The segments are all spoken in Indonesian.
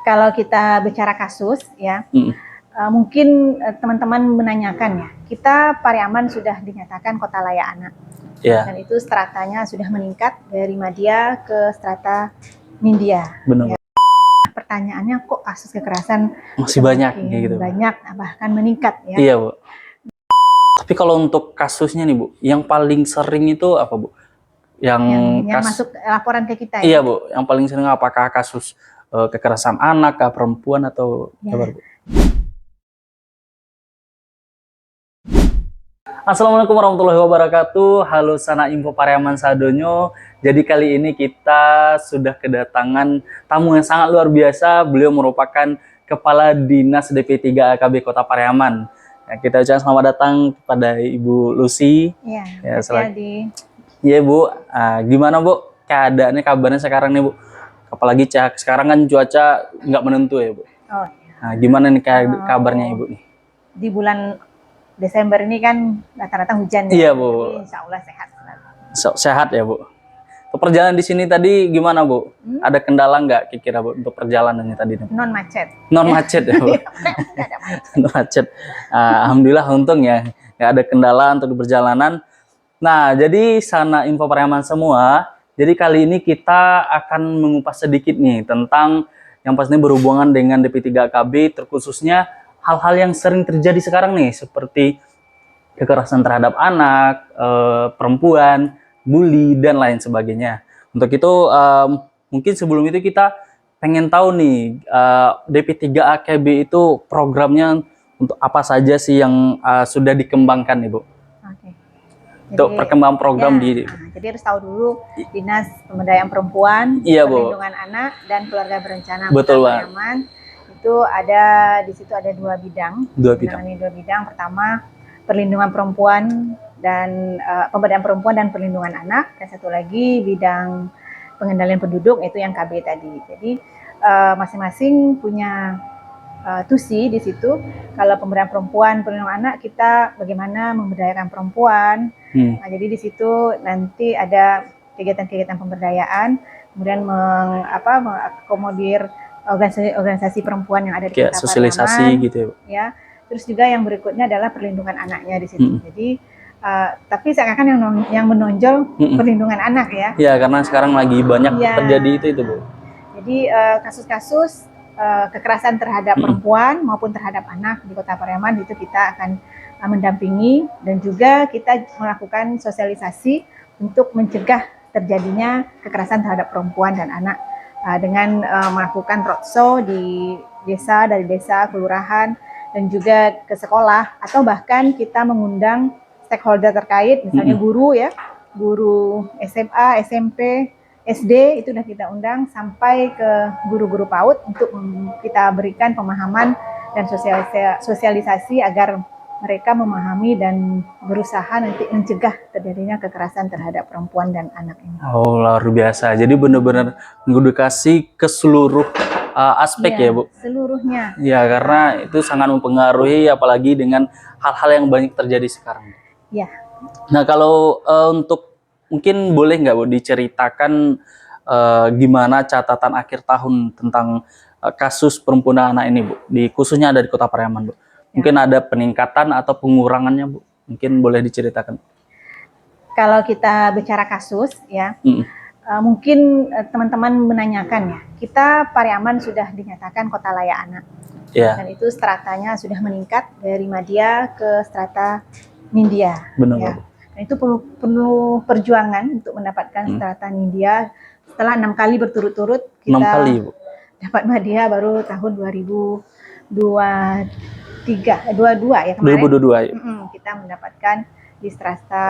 Kalau kita bicara kasus ya, mungkin teman-teman menanyakan ya, kita Pariaman sudah dinyatakan kota layak anak. Dan itu stratanya sudah meningkat dari Madya ke strata Nindya. Benar. Ya. Pertanyaannya kok kasus kekerasan masih banyak gitu. Banyak, bahkan meningkat ya. Iya, Bu. Tapi kalau untuk kasusnya nih, Bu, yang paling sering itu apa, Bu? Yang masuk laporan ke kita ya? Iya, Bu. Yang paling sering apakah kasus kekerasan anak, perempuan, atau apa, Bu? Assalamualaikum warahmatullahi wabarakatuh. Halo sana info Pariaman sadonyo. Jadi kali ini kita sudah kedatangan tamu yang sangat luar biasa. Beliau merupakan Kepala Dinas DP3 AKB Kota Pariaman. Ya, kita ucapkan selamat datang kepada Ibu Lucy. Iya, Iya, Bu. Gimana, Bu, keadaannya, kabarnya sekarang nih, Bu? Apalagi sekarang kan cuaca nggak menentu ya, Bu. Oh. Nah, gimana nih kabarnya Ibu nih? Di bulan Desember ini kan rata-rata hujan ya. Iya, Bu. Jadi insya Allah sehat. Sehat ya, Bu. Perjalanan di sini tadi gimana, Bu? Ada kendala nggak kira-kira, Bu, untuk perjalanannya tadi? Non macet. Non macet ya, Bu. Non macet. Alhamdulillah, untung ya nggak ada kendala untuk perjalanan. Nah, jadi sana info Pariaman semua. Jadi kali ini kita akan mengupas sedikit nih tentang yang pastinya berhubungan dengan DP3 AKB, terkhususnya hal-hal yang sering terjadi sekarang nih, seperti kekerasan terhadap anak, perempuan, bully, dan lain sebagainya. Untuk itu, mungkin sebelum itu kita pengen tahu nih, DP3 AKB itu programnya untuk apa saja sih yang sudah dikembangkan nih, Bu? Untuk perkembangan program ya, jadi harus tahu dulu Dinas Pemberdayaan Perempuan, Perlindungan Anak dan Keluarga Berencana Kota Pariaman itu ada di situ ada dua bidang. Dua bidang. Pertama perlindungan perempuan dan pemberdayaan perempuan dan perlindungan anak, dan satu lagi bidang pengendalian penduduk, itu yang KB tadi. Jadi masing-masing punya tusi di situ. Kalau pemberdayaan perempuan, perlindungan anak, kita bagaimana memberdayakan perempuan. Nah, jadi di situ nanti ada kegiatan-kegiatan pemberdayaan, kemudian mengakomodir organisasi perempuan yang ada di Kota sosialisasi Pariaman, gitu ya. Terus juga yang berikutnya adalah perlindungan anaknya di situ. Jadi tapi seakan-akan yang menonjol perlindungan anak ya. Iya, karena sekarang lagi banyak terjadi itu, Bu. Jadi kasus-kasus kekerasan terhadap perempuan maupun terhadap anak di Kota Pariaman itu kita akan mendampingi, dan juga kita melakukan sosialisasi untuk mencegah terjadinya kekerasan terhadap perempuan dan anak dengan melakukan roadshow di desa, dari desa, kelurahan, dan juga ke sekolah, atau bahkan kita mengundang stakeholder terkait, misalnya guru ya, guru SMA, SMP, SD, itu sudah kita undang sampai ke guru-guru PAUD untuk kita berikan pemahaman dan sosialisasi agar mereka memahami dan berusaha nanti mencegah terjadinya kekerasan terhadap perempuan dan anak ini. Oh, luar biasa. Jadi benar-benar mengedukasi ke seluruh aspek ya, Bu? Seluruhnya. Ya, karena itu sangat mempengaruhi, apalagi dengan hal-hal yang banyak terjadi sekarang. Ya. Nah, kalau untuk mungkin boleh nggak, Bu, diceritakan gimana catatan akhir tahun tentang kasus perempuan anak ini, Bu? Khususnya ada di Kota Pariaman, Bu. Mungkin ada peningkatan atau pengurangannya, Bu? Mungkin boleh diceritakan. Kalau kita bicara kasus ya, mungkin teman-teman menanyakan ya, kita Pariaman sudah dinyatakan kota layak anak. Dan itu stratanya sudah meningkat dari Madya ke strata Nindya. Benar, ya. Dan itu perlu perjuangan untuk mendapatkan strata Nindya. Setelah 6 kali berturut-turut kita 6 kali, Bu. Dapat Madya baru tahun 2022 ya kemarin. 2022. Kita mendapatkan di strata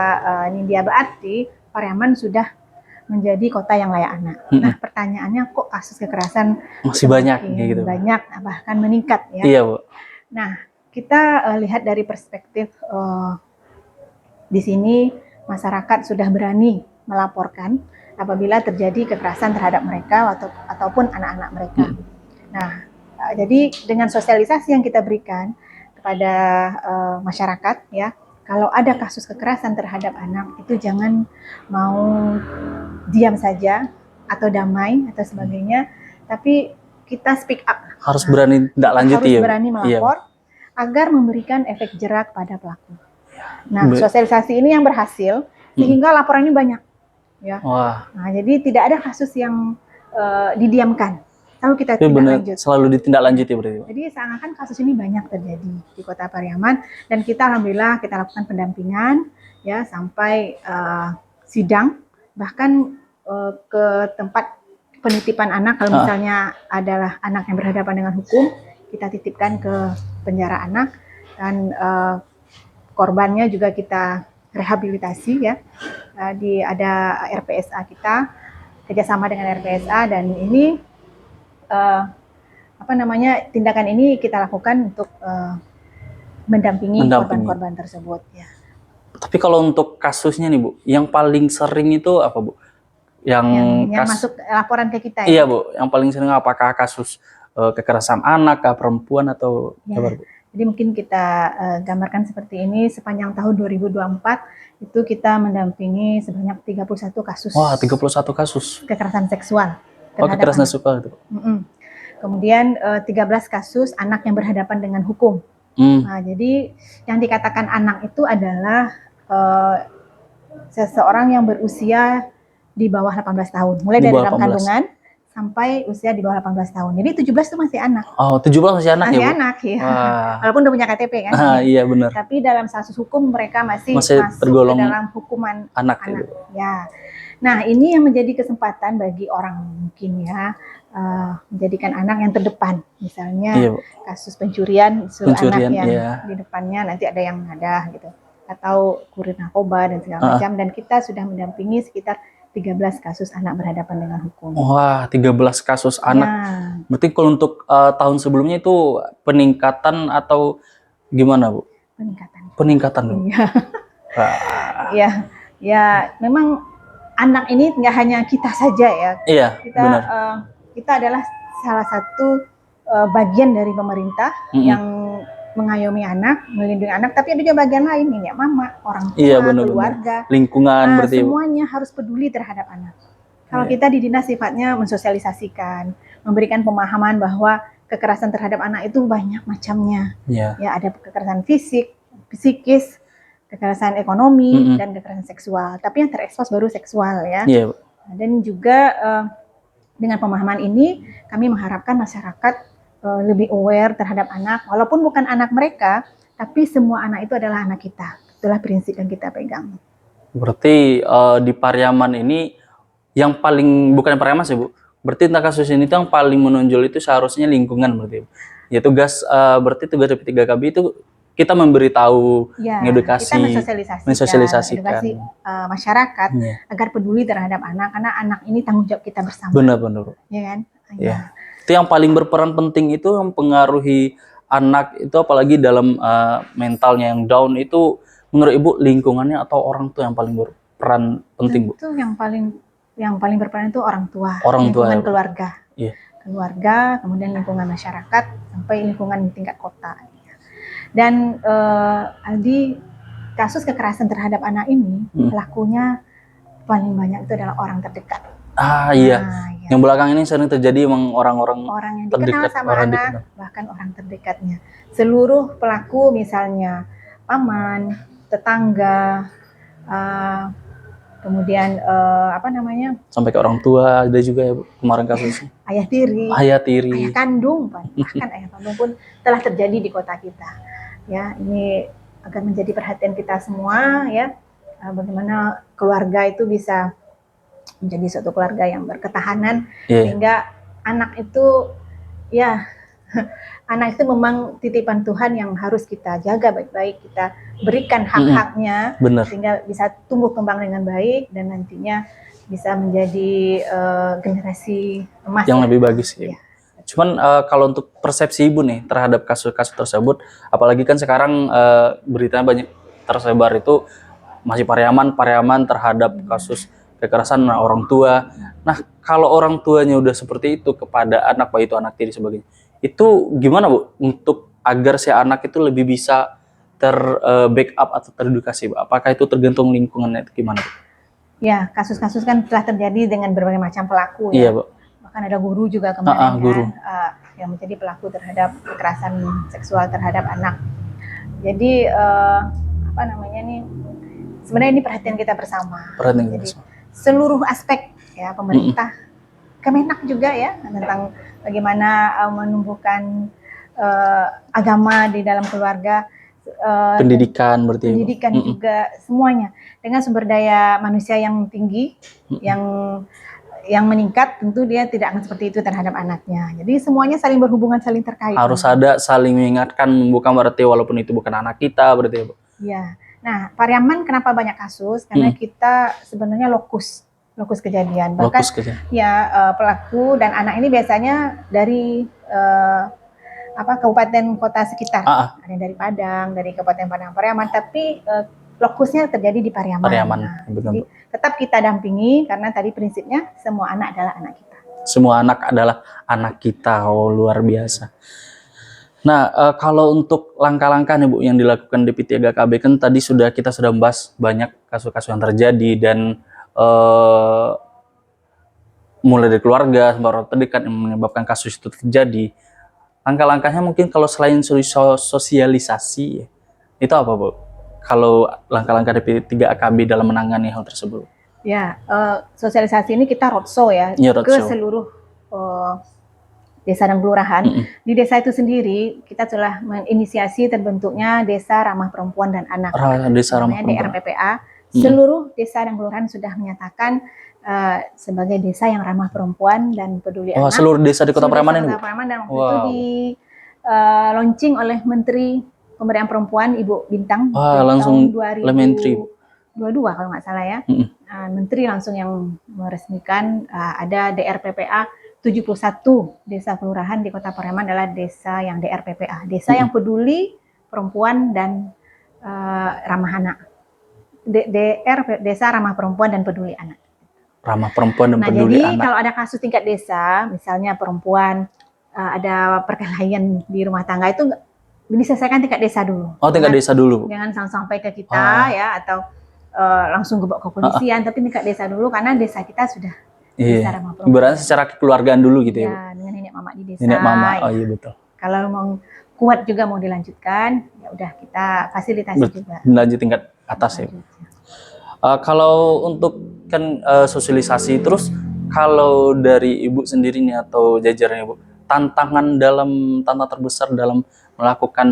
Nindya, berarti Pariaman sudah menjadi kota yang layak anak. Nah, pertanyaannya kok kasus kekerasan masih banyak gitu. Banyak, bahkan meningkat ya. Iya, Bu. Nah, kita lihat dari perspektif di sini masyarakat sudah berani melaporkan apabila terjadi kekerasan terhadap mereka ataupun anak-anak mereka. Nah, jadi dengan sosialisasi yang kita berikan kepada masyarakat ya, kalau ada kasus kekerasan terhadap anak itu jangan mau diam saja atau damai atau sebagainya, tapi kita speak up. Harus berani tidak lanjuti Harus ya. Bu? berani Iya. melapor agar memberikan efek jerak pada pelaku. Nah, Be- sosialisasi ini yang berhasil sehingga laporannya banyak. Ya. Wah, Nah, jadi tidak ada kasus yang didiamkan. Lalu kita itu tindak benar lanjut. selalu ditindaklanjuti berarti. Bu? Jadi seakan kasus ini banyak terjadi di Kota Pariaman dan kita alhamdulillah kita lakukan pendampingan ya sampai sidang, bahkan ke tempat penitipan anak kalau misalnya adalah anak yang berhadapan dengan hukum, kita titipkan ke penjara anak dan korbannya juga kita rehabilitasi ya. Ada RPSA kita kerjasama dengan RPSA dan ini tindakan ini kita lakukan untuk mendampingi korban-korban tersebut ya. Tapi kalau untuk kasusnya nih Bu, yang paling sering itu apa Bu? Yang masuk laporan ke kita ya? Iya Bu, yang paling sering apakah kasus kekerasan anak, perempuan atau apa Bu? Jadi mungkin kita gambarkan seperti ini, sepanjang tahun 2024 itu kita mendampingi sebanyak 31 kasus. Wah, 31 kasus. Kekerasan seksual. Kekerasan seksual itu. Kemudian 13 kasus anak yang berhadapan dengan hukum. Nah, jadi yang dikatakan anak itu adalah seseorang yang berusia di bawah 18 tahun. Mulai dari dalam kandungan sampai usia di bawah 18 tahun. Jadi 17 itu masih anak. Oh, 17 masih anak ya, Bu? Masih anak, ya. Walaupun udah punya KTP kan. Iya, benar. Tapi dalam status hukum mereka masih tergolong ke dalam hukuman anak. Ya. Nah, ini yang menjadi kesempatan bagi orang mungkin ya, menjadikan anak yang terdepan. Misalnya kasus pencurian anak yang di depannya nanti ada yang menadah gitu. Atau kurir narkoba dan segala macam. Dan kita sudah mendampingi sekitar 13 kasus anak berhadapan dengan hukum. Wah, 13 kasus anak. Berarti kalau untuk tahun sebelumnya itu peningkatan atau gimana, Bu? Peningkatan, Bu. Iya. Ya, memang anak ini nggak hanya kita saja ya. Iya, benar. Kita adalah salah satu bagian dari pemerintah yang mengayomi anak, melindungi anak, tapi ada juga bagian lain ini ya, mama, orang tua, keluarga, lingkungan, berarti semuanya harus peduli terhadap anak. Kalau kita di dinas sifatnya mensosialisasikan, memberikan pemahaman bahwa kekerasan terhadap anak itu banyak macamnya. Ya, ada kekerasan fisik, psikis, kekerasan ekonomi, dan kekerasan seksual. Tapi yang terekspos baru seksual ya. Dan juga dengan pemahaman ini kami mengharapkan masyarakat lebih aware terhadap anak, walaupun bukan anak mereka, tapi semua anak itu adalah anak kita. Itulah prinsip yang kita pegang. Berarti di Pariaman ini yang paling, bukan Pariaman sih Bu, berarti tentang kasus ini tuh yang paling menonjol itu seharusnya lingkungan berarti. Ya berarti tugas dari P3KB itu kita memberitahu, mengedukasi, kita mensosialisasikan edukasi masyarakat agar peduli terhadap anak, karena anak ini tanggung jawab kita bersama. Benar-benar. Ya kan? Ya. Itu yang paling berperan penting itu mempengaruhi anak itu, apalagi dalam mentalnya yang down itu, menurut Ibu lingkungannya atau orang tua yang paling berperan penting, Bu? Itu yang paling berperan itu orang tua, lingkungan keluarga. Keluarga, kemudian lingkungan masyarakat, sampai lingkungan tingkat kota. Dan Aldi, kasus kekerasan terhadap anak ini pelakunya paling banyak itu adalah orang terdekat. Yang belakang ini sering terjadi emang orang-orang yang dikenal sama anak, bahkan orang terdekatnya. Seluruh pelaku misalnya paman, tetangga, kemudian sampai ke orang tua ada juga ya Bu, kemarin kasusnya. Ayah tiri, ayah kandung, bahkan ayah kandung pun telah terjadi di kota kita. Ya, ini agar menjadi perhatian kita semua ya, bagaimana keluarga itu bisa menjadi suatu keluarga yang berketahanan, sehingga anak itu anak itu memang titipan Tuhan yang harus kita jaga baik-baik, kita berikan hak-haknya sehingga bisa tumbuh kembang dengan baik dan nantinya bisa menjadi generasi emas yang lebih bagus ya. Cuman kalau untuk persepsi Ibu nih terhadap kasus-kasus tersebut, apalagi kan sekarang beritanya banyak tersebar itu masih Pariaman terhadap kasus kekerasan orang tua. Nah, kalau orang tuanya udah seperti itu kepada anak, baik itu anak tiri sebagainya, itu gimana Bu untuk agar si anak itu lebih bisa backup atau teredukasi, Bu? Apakah itu tergantung lingkungannya itu gimana, Bu? Ya, kasus-kasus kan telah terjadi dengan berbagai macam pelaku ya. Bu. bahkan ada guru juga kemarin guru. yang menjadi pelaku terhadap kekerasan seksual terhadap anak. Jadi apa namanya nih, sebenarnya ini perhatian kita bersama. Jadi seluruh aspek ya, pemerintah, Kemenak juga ya, tentang bagaimana menumbuhkan agama di dalam keluarga, pendidikan berarti. Pendidikan juga, semuanya dengan sumber daya manusia yang tinggi, yang meningkat, tentu dia tidak akan seperti itu terhadap anaknya. Jadi semuanya saling berhubungan, saling terkait. Harus ada saling mengingatkan, bukan berarti walaupun itu bukan anak kita berarti, Bu. Iya. Nah, Pariaman kenapa banyak kasus? Karena kita sebenarnya lokus kejadian. Bahkan pelaku dan anak ini biasanya dari kabupaten kota sekitar. Ada yang dari Padang, dari Kabupaten Padang Pariaman, tapi lokusnya terjadi di Pariaman. Nah, jadi tetap kita dampingi karena tadi prinsipnya semua anak adalah anak kita. Semua anak adalah anak kita. Oh, luar biasa. Nah, kalau untuk langkah-langkah nih Bu yang dilakukan di P3KB, kan tadi kita sudah membahas banyak kasus-kasus yang terjadi dan mulai dari keluarga sampai orang terdekat yang menyebabkan kasus itu terjadi. Langkah-langkahnya mungkin kalau selain sosialisasi, itu apa Bu? Kalau langkah-langkah dari P3KB dalam menangani hal tersebut? Ya, sosialisasi ini kita roadshow ya, ke seluruh desa dan kelurahan. Di desa itu sendiri kita telah menginisiasi terbentuknya Desa Ramah Perempuan dan Anak. Desa Ramah Perempuan. DRPPA. Seluruh desa dan kelurahan sudah menyatakan sebagai desa yang ramah perempuan dan peduli anak. Seluruh desa di Kota Pariaman ini, Bu? Kota Pariaman, dan waktu itu di launching oleh Menteri Pemberdayaan Perempuan Ibu Bintang langsung tahun 2022 kalau nggak salah ya. Menteri langsung yang meresmikan ada DRPPA 71 desa kelurahan di Kota Pariaman adalah desa yang DRPPA, desa yang peduli perempuan dan ramah anak. Desa Ramah Perempuan dan Peduli Anak. Ramah perempuan dan peduli anak. Jadi kalau ada kasus tingkat desa, misalnya perempuan ada perkelahian di rumah tangga, itu diselesaikan tingkat desa dulu. Tingkat desa dulu. Jangan sampai ke kita ya, atau langsung ke kepolisian, tapi tingkat desa dulu karena desa kita sudah desa ramah perempuan. Berarti secara kekeluargaan dulu gitu ya. Dengan nenek mama di desa. Nenek mama, iya betul. Kalau mau kuat juga mau dilanjutkan, ya udah kita fasilitasi juga. Lanjut tingkat atas ya. Kalau untuk kan sosialisasi, terus kalau dari Ibu sendiri nih atau jajarannya Bu, tantangan terbesar dalam melakukan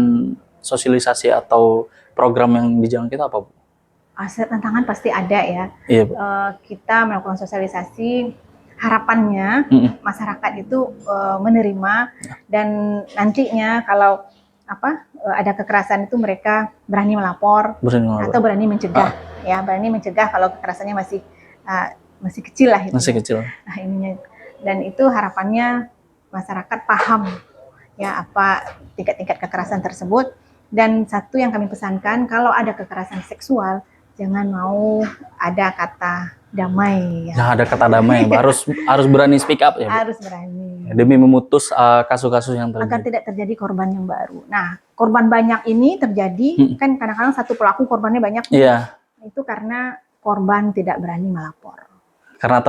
sosialisasi atau program yang dijalankan itu apa Bu? Tantangan pasti ada ya. Iya, Bu. Kita melakukan sosialisasi, harapannya masyarakat itu menerima dan nantinya kalau ada kekerasan itu mereka berani melapor atau berani mencegah ya, berani mencegah kalau kekerasannya masih kecil lah itu. Masih kecil. Nah, ininya, dan itu harapannya masyarakat paham ya apa tingkat-tingkat kekerasan tersebut. Dan satu yang kami pesankan, kalau ada kekerasan seksual jangan mau ada kata damai ya. Nah, ada kata damai, harus berani speak up ya, Bu? Harus berani. Demi memutus kasus-kasus yang terjadi. Agar tidak terjadi korban yang baru. Nah, korban banyak ini terjadi kan kadang-kadang satu pelaku korbannya banyak. Iya. Itu karena korban tidak berani melapor. Karena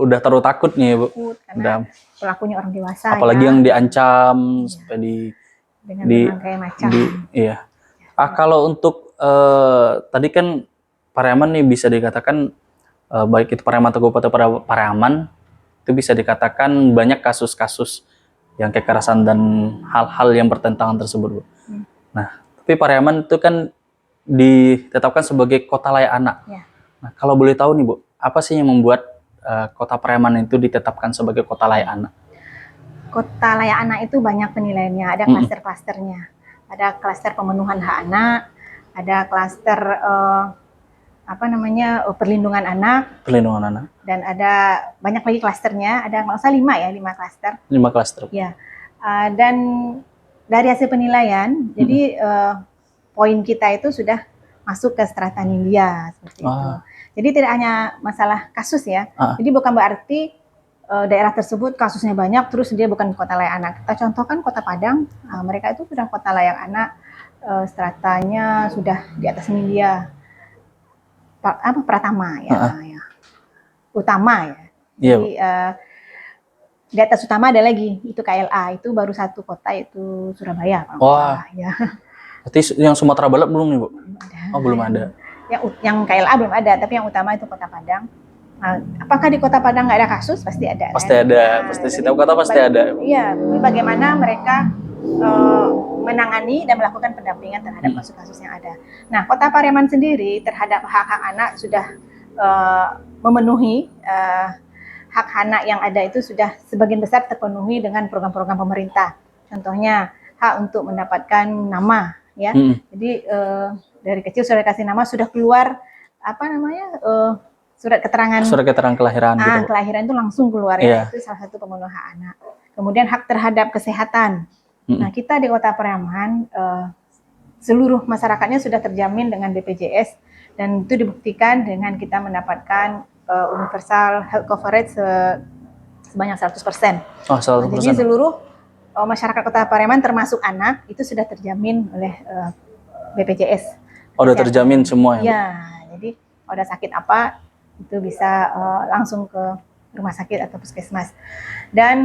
udah terlalu takut nih, Bu. Karena pelakunya orang dewasa. Apalagi yang diancam sampai dengan berbagai macam. Iya. Kalau untuk tadi kan Pariaman nih bisa dikatakan baik itu Pariaman atau Kabupaten Pariaman itu bisa dikatakan banyak kasus-kasus yang kekerasan dan hal-hal yang bertentangan tersebut, Bu. Nah, tapi Pariaman itu kan ditetapkan sebagai kota layak anak. Ya. Nah, kalau boleh tahu nih, Bu, apa sih yang membuat kota Pariaman itu ditetapkan sebagai kota layak anak? Kota layak anak itu banyak penilaiannya, ada klaster-klasternya. Ada klaster pemenuhan hak anak, ada klaster perlindungan anak. Perlindungan anak. Dan ada banyak lagi klasternya, ada nggak usah 5 klaster. 5 klaster. Ya. Dan dari hasil penilaian, jadi poin kita itu sudah masuk ke strata Nindya seperti itu. Jadi tidak hanya masalah kasus ya. Jadi bukan berarti daerah tersebut kasusnya banyak terus dia bukan kota layak anak. Kita contohkan Kota Padang, mereka itu sudah kota layak anak, stratanya sudah di atas Nindya. Pratama ya, utama ya. Jadi Di atas utama ada lagi, itu KLA, itu baru satu kota, itu Surabaya. Wah. Ya. Berarti yang Sumatera Barat belum nih, Bu? Belum ada. Oh, belum ada. Yang KLA belum ada, tapi yang utama itu Kota Padang. Nah, apakah di Kota Padang nggak ada kasus? Pasti ada. Pasti kan? ada, Nah, pasti jadi setiap kota pasti ada. Iya, bagaimana mereka menangani dan melakukan pendampingan terhadap kasus-kasus yang ada. Nah, Kota Pariaman sendiri terhadap hak-hak anak sudah memenuhi hak anak yang ada itu sudah sebagian besar terpenuhi dengan program-program pemerintah. Contohnya hak untuk mendapatkan nama, ya. Jadi dari kecil sudah dikasih nama, sudah keluar apa namanya surat keterangan kelahiran. Gitu. Kelahiran itu langsung keluar, ya. Itu salah satu pemenuhan hak anak. Kemudian hak terhadap kesehatan. Nah, kita di Kota Pariaman seluruh masyarakatnya sudah terjamin dengan BPJS, dan itu dibuktikan dengan kita mendapatkan universal health coverage sebanyak 100%. Oh, 100%. Jadi seluruh masyarakat Kota Pariaman termasuk anak itu sudah terjamin oleh BPJS. Oh, udah terjamin semua, ya? Iya, jadi kalau ada sakit apa itu bisa langsung ke rumah sakit atau puskesmas. Dan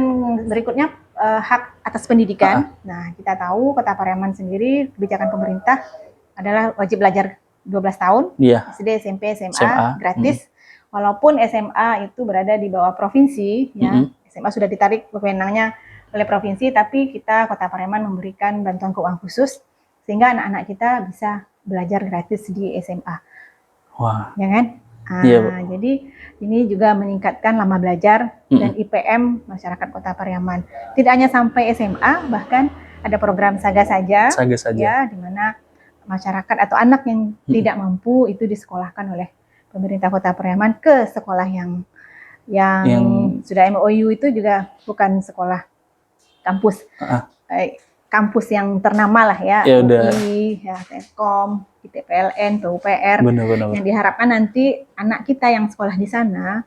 berikutnya hak atas pendidikan. Nah, kita tahu Kota Pariaman sendiri kebijakan pemerintah adalah wajib belajar 12 tahun, SD, SMP, SMA gratis. Walaupun SMA itu berada di bawah provinsi, ya, SMA sudah ditarik wewenangnya oleh provinsi, tapi kita Kota Pariaman memberikan bantuan keuangan khusus sehingga anak-anak kita bisa belajar gratis di SMA. Wah. Ya kan? Jadi ini juga meningkatkan lama belajar dan IPM masyarakat Kota Pariaman. Tidak hanya sampai SMA, bahkan ada program Saga Saja. Ya, di mana masyarakat atau anak yang tidak mampu itu disekolahkan oleh pemerintah Kota Pariaman ke sekolah yang sudah MOU, itu juga bukan sekolah kampus, kampus yang ternama lah, ya, UI, ya, Telkom, ITPLN, PUPR. Yang diharapkan nanti anak kita yang sekolah di sana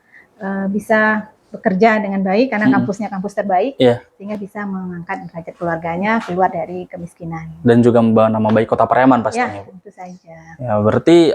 bisa bekerja dengan baik karena kampusnya kampus terbaik, sehingga bisa mengangkat derajat keluarganya keluar dari kemiskinan. Dan juga membawa nama baik Kota Pariaman pastinya. Ya, tentu saja. Ya, berarti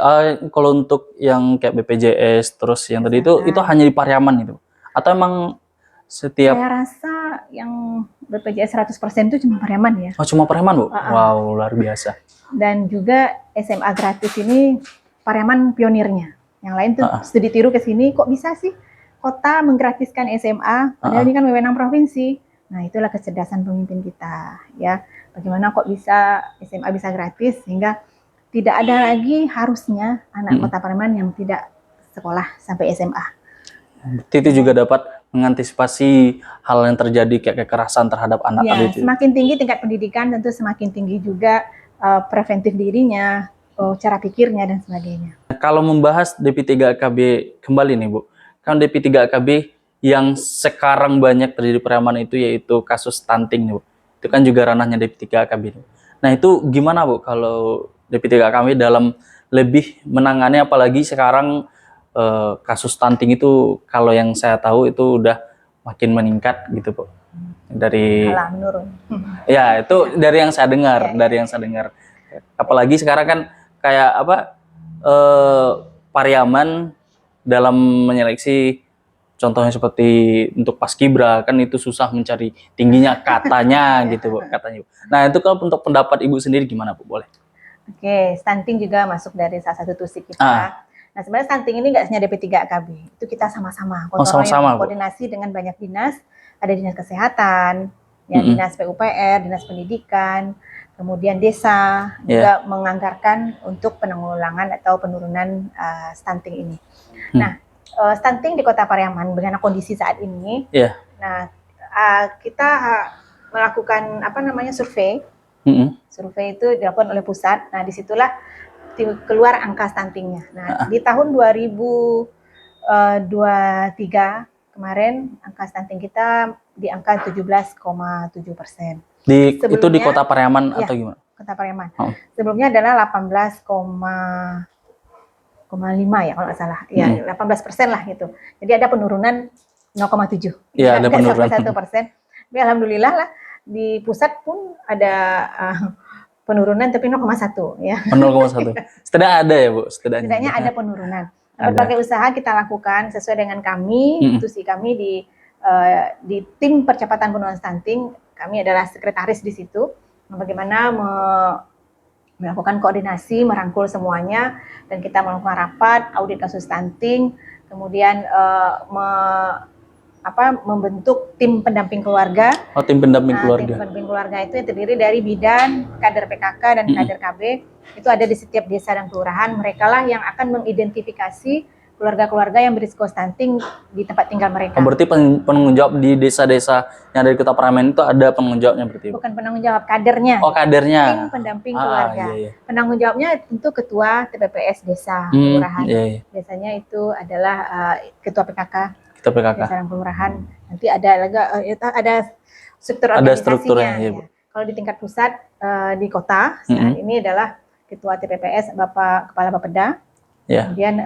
kalau untuk yang kayak BPJS terus yang tadi itu hanya di Pariaman itu? Atau emang setiap... Saya rasa yang BPJS 100% itu cuma Pariaman, ya. Oh, cuma Pariaman, Bu? Wow, luar biasa. Dan juga SMA gratis ini Pariaman pionirnya. Yang lain tuh studi tiru ke sini, kok bisa sih kota menggratiskan SMA, padahal ini kan wewenang provinsi. Nah, itulah kecerdasan pemimpin kita, ya. Bagaimana kok bisa SMA bisa gratis, sehingga tidak ada lagi harusnya anak Kota Pariaman yang tidak sekolah sampai SMA. Itu juga dapat mengantisipasi hal yang terjadi kayak kekerasan terhadap anak. Ya, semakin tinggi tingkat pendidikan, tentu semakin tinggi juga preventif dirinya, cara pikirnya, dan sebagainya. Kalau membahas DP3AKB kembali nih, Bu, kan DP3AKB yang sekarang banyak terjadi Pariaman itu yaitu kasus stunting nih, Bu. Itu kan juga ranahnya DP3AKB. Nah, itu gimana, Bu, kalau DP3AKB dalam lebih menangani, apalagi sekarang kasus stunting itu kalau yang saya tahu itu udah makin meningkat gitu, Bu. Dari menurun. Ya, itu dari yang saya dengar, Apalagi sekarang kan kayak apa? Pariaman dalam menyeleksi, contohnya seperti untuk Paskibra kan itu susah mencari tingginya katanya gitu, Bu, katanya. Nah, itu kalau untuk pendapat Ibu sendiri gimana, Bu? Boleh? Oke, stunting juga masuk dari salah satu tusi kita. Nah, sebenarnya stunting ini nggak hanya DP3AKB, itu kita sama-sama koordinasi dengan banyak dinas, ada dinas kesehatan, ya, dinas PUPR, dinas pendidikan, kemudian desa juga menganggarkan untuk penanggulangan atau penurunan stunting ini. Nah, stunting di Kota Pariaman dengan kondisi saat ini, nah kita melakukan survei. Survei itu dilakukan oleh pusat. Nah, disitulah keluar angka stuntingnya. Nah, di tahun 2023 kemarin angka stunting kita di angka 17,7%. Itu di Kota Pariaman atau gimana? Kota Pariaman. Sebelumnya adalah 18,5 ya kalau nggak salah. Ya, 18% lah gitu. Jadi ada penurunan 0,7. Iya, ada penurunan 1%. Tapi alhamdulillah lah di pusat pun ada penurunan tapi 0,1 ya. 0,1. Setidaknya ada ya, Bu? Setidaknya ada penurunan. Berbagai usaha kita lakukan sesuai dengan kami, institusi kami di di tim percepatan penurunan stunting, kami adalah sekretaris di situ. Bagaimana melakukan koordinasi, merangkul semuanya, dan kita melakukan rapat, audit kasus stunting, kemudian membentuk tim pendamping keluarga. Oh, tim pendamping keluarga. Tim pendamping keluarga itu yang terdiri dari bidan, kader PKK, dan kader KB. Itu ada di setiap desa dan kelurahan. Mereka lah yang akan mengidentifikasi keluarga-keluarga yang berisiko stunting di tempat tinggal mereka. Oh, berarti penanggung jawab di desa-desa yang ada di Kota Paraman itu ada penanggung jawabnya berarti? Bukan penanggung jawab, kadernya. Oh, kadernya. Tim pendamping keluarga. Iya. Penanggung jawabnya tentu ketua TPPS desa kelurahan. Iya. Biasanya itu adalah ketua PKK. Ketua PKK. Desa dan kelurahan. Nanti ada ada struktur ada organisasinya. strukturnya. Ya. Kalau di tingkat pusat di kota saat ini adalah ketua TPPS Bapak Kepala Bapeda. Ya. Kemudian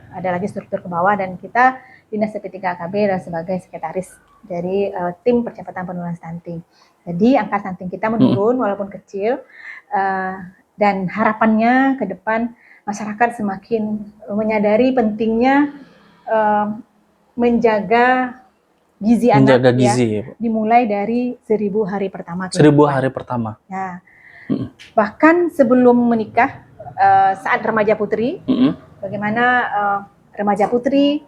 ada lagi struktur ke bawah, dan kita Dinas TP3KB adalah sebagai sekretaris dari tim percepatan penurunan stunting. Jadi angka stunting kita menurun walaupun kecil, dan harapannya ke depan masyarakat semakin menyadari pentingnya menjaga gizi anak. Menjaga gizi, ya, dimulai dari 1000 hari pertama. 1000 hari pertama. Ya. Bahkan sebelum menikah, saat remaja putri, bagaimana remaja putri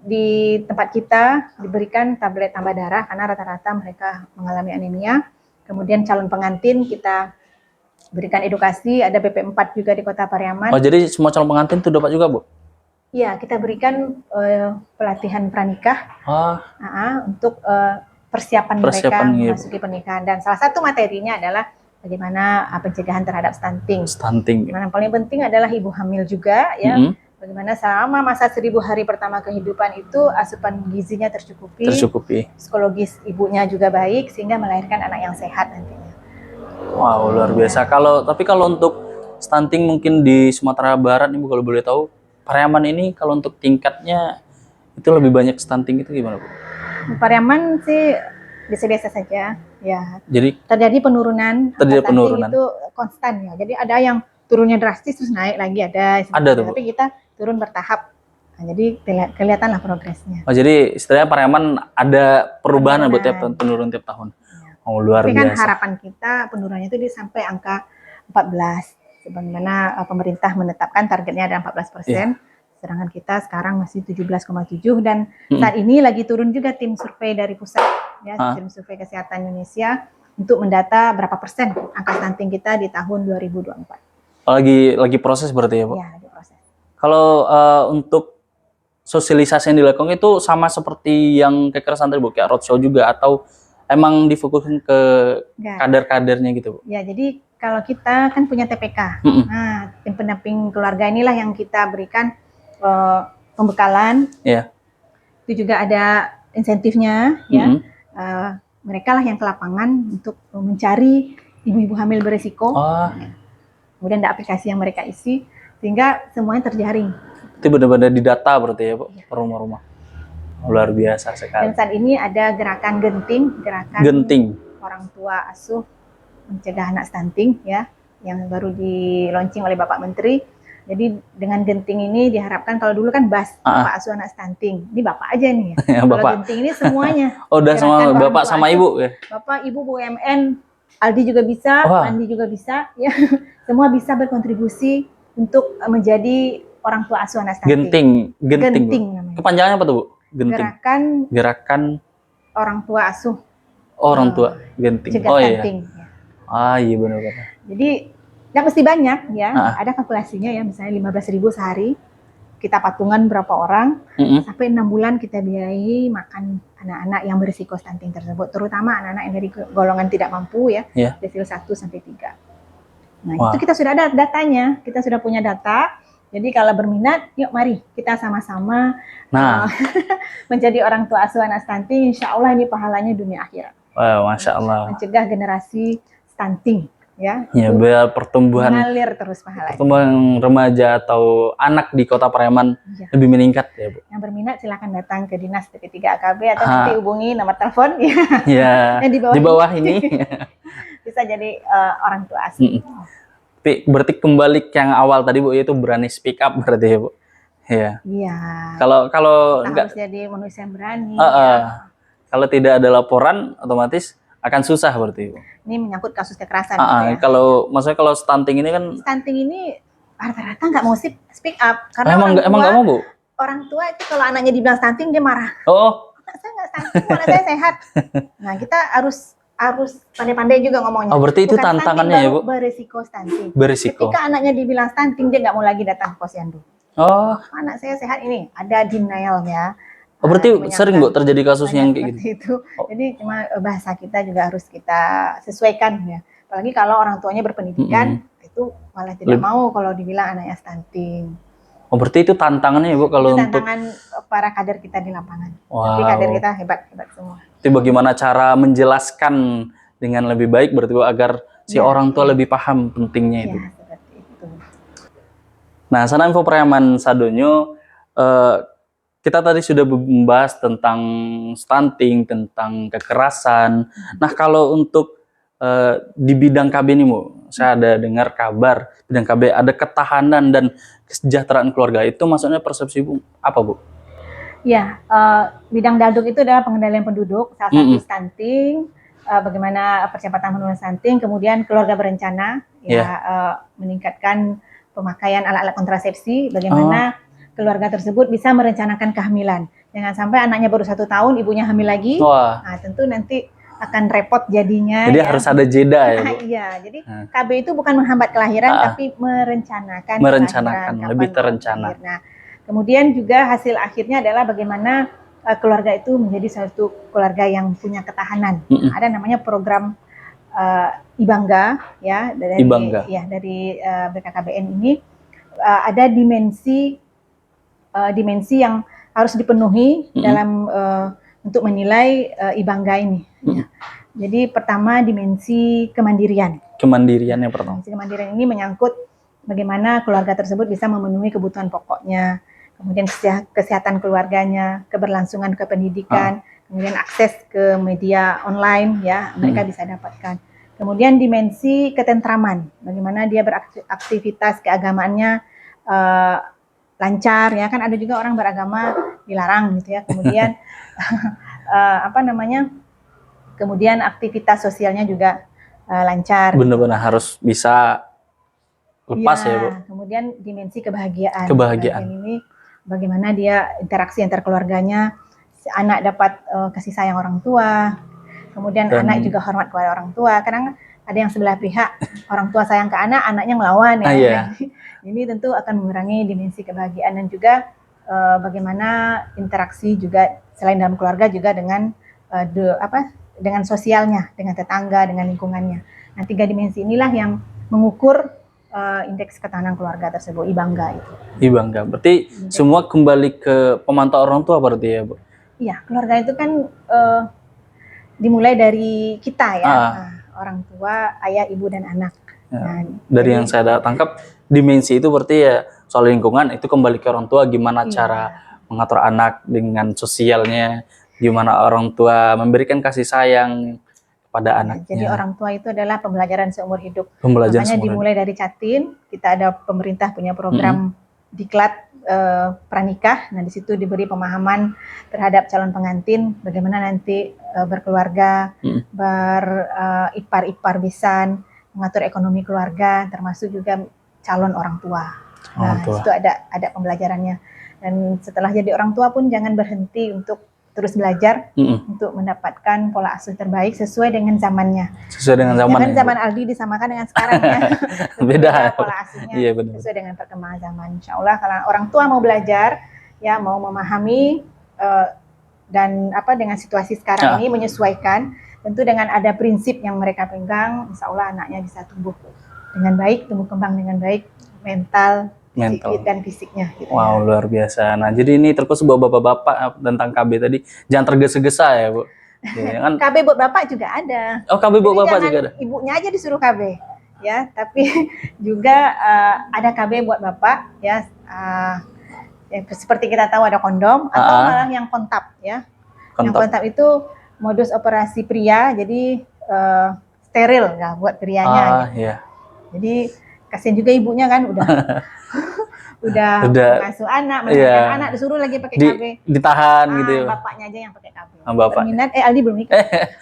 di tempat kita diberikan tablet tambah darah karena rata-rata mereka mengalami anemia. Kemudian calon pengantin kita berikan edukasi, ada BP4 juga di Kota Pariaman. Oh, jadi semua calon pengantin itu dapat juga, Bu? Iya, kita berikan pelatihan pranikah untuk persiapan mereka memasuki pernikahan. Dan salah satu materinya adalah bagaimana pencegahan terhadap stunting. Yang paling penting adalah ibu hamil juga, ya. Bagaimana selama masa 1000 hari pertama kehidupan itu asupan gizinya tercukupi, psikologis ibunya juga baik sehingga melahirkan anak yang sehat nantinya. Wow, luar biasa. Tapi kalau untuk stunting mungkin di Sumatera Barat, Ibu kalau boleh tahu, Pariaman ini kalau untuk tingkatnya itu lebih banyak stunting itu gimana, Bu? Pariaman sih biasa-biasa saja, ya. Jadi terjadi penurunan. Penurunan itu konstan, ya. Jadi ada yang turunnya drastis terus naik lagi, ada tuh, tapi kita turun bertahap. Nah, jadi kelihatanlah progresnya. Oh, jadi istilahnya Pariaman ada perubahan buat penurun tiap tahun. Ya. Oh, luar tapi biasa. Kan harapan kita penurunannya itu sampai angka 14. Sebagaimana pemerintah menetapkan targetnya ada 14%. Ya. Sedangkan kita sekarang masih 17,7, dan saat ini lagi turun juga tim survei dari pusat, ya, tim survei kesehatan Indonesia untuk mendata berapa persen angka stunting kita di tahun 2024. Lagi proses berarti ya, Bu? Iya, lagi proses. Kalau untuk sosialisasi yang dilakukan itu sama seperti yang kekerasan tadi, Bu, kayak roadshow juga, atau emang difokusin ke kader-kadernya gitu, Bu? Ya, jadi kalau kita kan punya TPK, nah tim pendamping keluarga inilah yang kita berikan pembekalan. Yeah. Itu juga ada insentifnya, ya. Mereka lah yang ke lapangan untuk mencari ibu-ibu hamil berisiko. Kemudian ada aplikasi yang mereka isi sehingga semuanya terjaring. Itu benar-benar didata berarti ya, Bu, per rumah-rumah. Luar biasa sekali. Dan saat ini ada gerakan genting orang tua asuh mencegah anak stunting, ya, yang baru di launching oleh Bapak Menteri. Jadi dengan genting ini diharapkan, kalau dulu kan Bapak asuh anak stunting, ini Bapak aja nih, ya. Kalau genting ini semuanya. Oh, udah semua Bapak sama Ibu, ya? Bapak, Ibu, BUMN, Aldi juga bisa, Andi juga bisa, ya. Semua bisa berkontribusi untuk menjadi orang tua asuh anak stunting. Genting namanya. Kepanjangannya apa tuh, Bu? Genting. Gerakan orang tua asuh. Orang tua genting. Stunting. Iya. Iya benar-benar. Jadi nggak mesti banyak, ya. Ada kalkulasinya, ya, misalnya 15.000 sehari, kita patungan berapa orang, sampai 6 bulan kita biayai makan anak-anak yang berisiko stunting tersebut, terutama anak-anak yang dari golongan tidak mampu, ya, desil 1 sampai 3. Nah, itu kita sudah ada datanya, kita sudah punya data. Jadi kalau berminat, yuk mari kita sama-sama menjadi orang tua asuh anak stunting. Insya Allah ini pahalanya dunia akhirat. Wow, Masya Allah. Mencegah generasi stunting, ya. Ya, biar pertumbuhan mengalir terus pahalanya. Pertumbuhan remaja atau anak di Kota Pariaman lebih meningkat, ya, Bu. Yang berminat silakan datang ke Dinas TP3KB atau nanti hubungi nomor telepon yang di bawah ini. Bisa jadi orang tua asuh. Tapi berarti kembali ke yang awal tadi, Bu, itu berani speak up berarti, ya, Bu. Iya. Iya. Kalau enggak harus jadi manusia yang berani. Kalau tidak ada laporan, otomatis akan susah berarti, Bu. Ini menyangkut kasus kekerasan. Ah, gitu ya. kalau maksudnya kalau stunting ini kan Stunting ini rata-rata nggak mau speak up karena emang nggak mau, Bu. orang tua itu kalau anaknya dibilang stunting dia marah. Oh, Anak saya nggak stunting, anak saya sehat. Nah, kita harus pandai-pandai juga ngomongnya. oh berarti itu Bukan tantangannya ya, stunting, Bu. beresiko stunting. Berisiko. Ketika anaknya dibilang stunting, dia nggak mau lagi datang ke posyandu. Oh, Anak saya sehat, ini ada denial ya. oh berarti Menyangkal. sering, Bu, terjadi kasus yang kayak Seperti gitu. itu. Jadi cuma bahasa kita juga harus kita sesuaikan ya. Apalagi kalau orang tuanya berpendidikan, itu malah tidak mau kalau dibilang anaknya stunting. Oh, berarti itu tantangannya ya, Bu, kalau Itu untuk tantangan para kader kita di lapangan. Wow. Tapi kader kita hebat semua. Itu bagaimana cara menjelaskan dengan lebih baik berarti, Bu, agar si orang tua lebih paham pentingnya itu. Ya, seperti itu. Nah, sana info Preman Sadonyo, kita tadi sudah membahas tentang stunting, tentang kekerasan. Nah, kalau untuk di bidang KB ini, Bu, saya ada dengar kabar bidang KB ada ketahanan dan kesejahteraan keluarga. Itu maksudnya persepsi Bu apa, Bu? Ya, bidang Dalduk itu adalah pengendalian penduduk, salah satu stunting, bagaimana percepatan penurunan stunting, kemudian keluarga berencana, meningkatkan pemakaian alat-alat kontrasepsi, bagaimana keluarga tersebut bisa merencanakan kehamilan. Jangan sampai anaknya baru 1 tahun, ibunya hamil lagi. Wah. Nah, tentu nanti akan repot jadinya. Jadi harus ada jeda ya, Bu? Iya, jadi KB itu bukan menghambat kelahiran, tapi merencanakan lebih terencana. Nah, kemudian juga hasil akhirnya adalah bagaimana keluarga itu menjadi suatu keluarga yang punya ketahanan. Nah, ada namanya program Ibangga ya dari BKKBN ini ada dimensi yang harus dipenuhi dalam untuk menilai Ibangga ini. Ya. Jadi pertama dimensi kemandirian. Kemandirian yang pertama. Dimensi kemandirian ini menyangkut bagaimana keluarga tersebut bisa memenuhi kebutuhan pokoknya, kemudian kesehatan keluarganya, keberlangsungan kependidikan, kemudian akses ke media online ya mereka bisa dapatkan. Kemudian dimensi ketentraman, bagaimana dia beraktivitas keagamaannya lancar ya, kan ada juga orang beragama dilarang gitu ya. Kemudian kemudian aktivitas sosialnya juga lancar. Benar-benar harus bisa lepas ya, Bu. Kemudian dimensi kebahagiaan. Kebahagiaan ini bagaimana dia interaksi antar keluarganya, si anak dapat kasih sayang orang tua, kemudian anak juga hormat kepada orang tua. Kadang ada yang sebelah pihak orang tua sayang ke anak, anaknya ngelawan ya. Ini tentu akan mengurangi dimensi kebahagiaan dan juga bagaimana interaksi juga selain dalam keluarga juga dengan dengan sosialnya, dengan tetangga, dengan lingkungannya. Nah, 3 dimensi inilah yang mengukur indeks ketahanan keluarga tersebut, Ibangga itu. Ibangga, berarti semua kembali ke pemantau orang tua berarti ya, Bu? Iya, keluarga itu kan dimulai dari kita ya, orang tua, ayah, ibu, dan anak. Nah, dari yang saya tangkap, dimensi itu berarti ya soal lingkungan, itu kembali ke orang tua, gimana cara mengatur anak dengan sosialnya, gimana orang tua memberikan kasih sayang pada anaknya. Jadi orang tua itu adalah pembelajaran seumur hidup. Makanya dimulai dari Catin, kita ada pemerintah punya program Diklat Pranikah. Nah, di situ diberi pemahaman terhadap calon pengantin, bagaimana nanti berkeluarga, beripar-ipar besan, mengatur ekonomi keluarga, termasuk juga calon orang tua. Nah, di situ ada pembelajarannya. Dan setelah jadi orang tua pun jangan berhenti untuk terus belajar untuk mendapatkan pola asuh terbaik sesuai dengan zamannya. Sesuai dengan zamannya. Jangan zaman Aldi disamakan dengan sekarang ya. Beda pola asuhnya. Sesuai dengan perkembangan zaman. Insya Allah kalau orang tua mau belajar, ya mau memahami dan dengan situasi sekarang ini menyesuaikan, tentu dengan ada prinsip yang mereka pegang, insya Allah anaknya bisa tumbuh dengan baik, tumbuh kembang dengan baik, mental dan fisiknya. Gitu wow, luar biasa. Nah, jadi ini terkhusus buat bapak-bapak tentang KB tadi, jangan tergesa-gesa ya, Bu. Ya, kan? KB buat bapak juga ada. Oh, KB buat bapak juga ada. Ibunya aja disuruh KB, ya. Tapi juga ada KB buat bapak, ya. Seperti kita tahu ada kondom atau malah yang kontab, ya. Yang kontab itu modus operasi pria, jadi steril ya buat prianya. Gitu. Jadi kasihan juga ibunya kan udah udah mengasuh anak, melahirkan anak, disuruh lagi pakai KB. Ditahan gitu ya. Bapaknya aja yang pakai KB. Bapak. Berminat, Aldi belum nikah.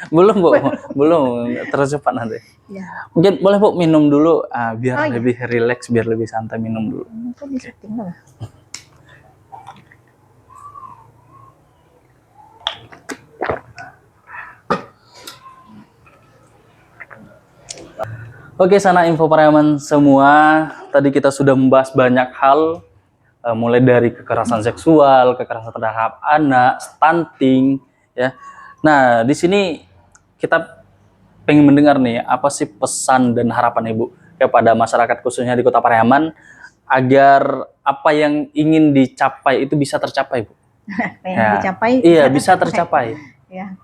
Belum Bu, belum, terus cepat nanti. Ya. Mungkin boleh Bu minum dulu, biar lebih rileks, biar lebih santai, minum dulu. Kok disetting lah. Oke, Sana Info Pariaman semua, tadi kita sudah membahas banyak hal, mulai dari kekerasan seksual, kekerasan terhadap anak, stunting, ya. Nah, di sini kita pengen mendengar nih, apa sih pesan dan harapan Ibu kepada masyarakat khususnya di Kota Pariaman agar apa yang ingin dicapai itu bisa tercapai, Bu? Dicapai? Iya, bisa tercapai. Ya.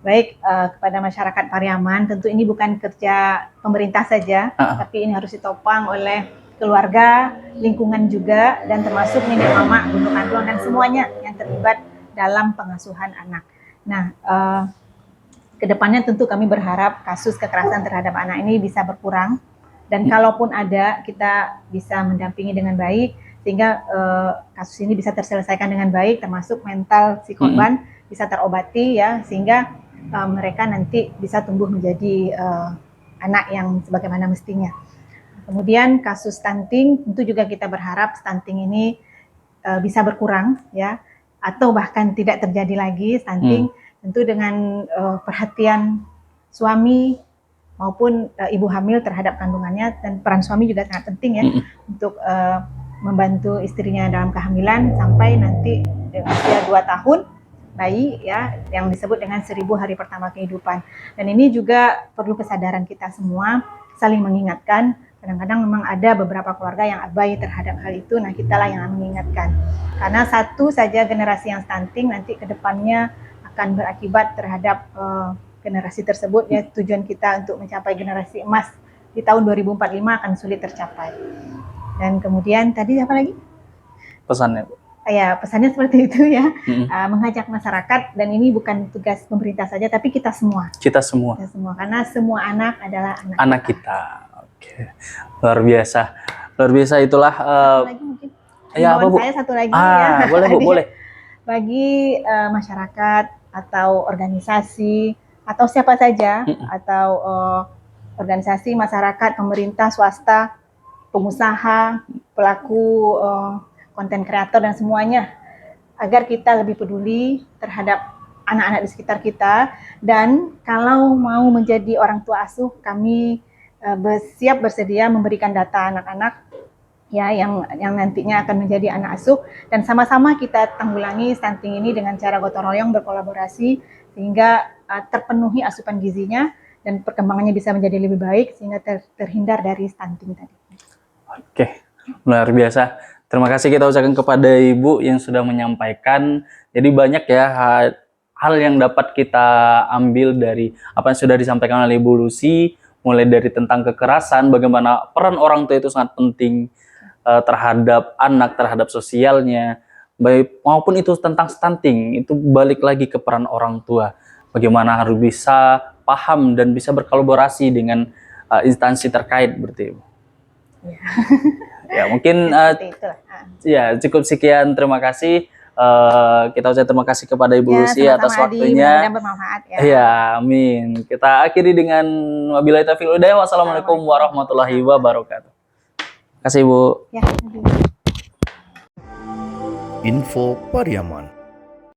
Baik, kepada masyarakat Pariaman, tentu ini bukan kerja pemerintah saja, tapi ini harus ditopang oleh keluarga, lingkungan juga, dan termasuk nenek mama, gunung kandung, dan semuanya yang terlibat dalam pengasuhan anak. Nah, kedepannya tentu kami berharap kasus kekerasan terhadap anak ini bisa berkurang, dan kalaupun ada, kita bisa mendampingi dengan baik, sehingga kasus ini bisa terselesaikan dengan baik, termasuk mental si korban bisa terobati, ya, sehingga mereka nanti bisa tumbuh menjadi anak yang sebagaimana mestinya. Kemudian kasus stunting, tentu juga kita berharap stunting ini bisa berkurang, ya, atau bahkan tidak terjadi lagi stunting. Tentu dengan perhatian suami maupun ibu hamil terhadap kandungannya, dan peran suami juga sangat penting ya untuk membantu istrinya dalam kehamilan sampai nanti usia 2 tahun bayi, ya, yang disebut dengan 1000 hari pertama kehidupan. Dan ini juga perlu kesadaran kita semua, saling mengingatkan. Kadang-kadang memang ada beberapa keluarga yang abai terhadap hal itu, nah kitalah yang mengingatkan. Karena satu saja generasi yang stunting nanti ke depannya akan berakibat terhadap generasi tersebut, ya. Tujuan kita untuk mencapai generasi emas di tahun 2045 akan sulit tercapai. Dan kemudian tadi apa lagi? Pesannya, Bu. Ya, pesannya seperti itu, ya. Mengajak masyarakat, dan ini bukan tugas pemerintah saja, tapi kita semua. Kita semua. Kita semua, karena semua anak adalah anak kita. Oke, luar biasa. Luar biasa itulah. Satu lagi mungkin. Ya, apa, Bu? Saya satu lagi, ya. Boleh, Bu, boleh. Bagi masyarakat atau organisasi atau siapa saja, atau organisasi masyarakat, pemerintah, swasta, pengusaha, pelaku konten kreator, dan semuanya, agar kita lebih peduli terhadap anak-anak di sekitar kita. Dan kalau mau menjadi orang tua asuh, kami siap bersedia memberikan data anak-anak, ya, yang nantinya akan menjadi anak asuh, dan sama-sama kita tanggulangi stunting ini dengan cara gotong royong, berkolaborasi, sehingga terpenuhi asupan gizinya dan perkembangannya bisa menjadi lebih baik, sehingga terhindar dari stunting tadi. Oke, luar biasa. Terima kasih kita ucapkan kepada Ibu yang sudah menyampaikan. Jadi banyak ya hal yang dapat kita ambil dari apa yang sudah disampaikan oleh Ibu Lucy, mulai dari tentang kekerasan, bagaimana peran orang tua itu sangat penting terhadap anak, terhadap sosialnya, baik maupun itu tentang stunting, itu balik lagi ke peran orang tua. Bagaimana harus bisa paham dan bisa berkolaborasi dengan instansi terkait, berarti Ibu. Ya, mungkin ya cukup sekian, terima kasih. Kita ucapkan terima kasih kepada Ibu Lucy atas waktunya. Ya, amin. Kita akhiri dengan wabillahi taufiq wal hidayah. Wassalamualaikum warahmatullahi wabarakatuh. Terima kasih, Bu. Info Pariaman.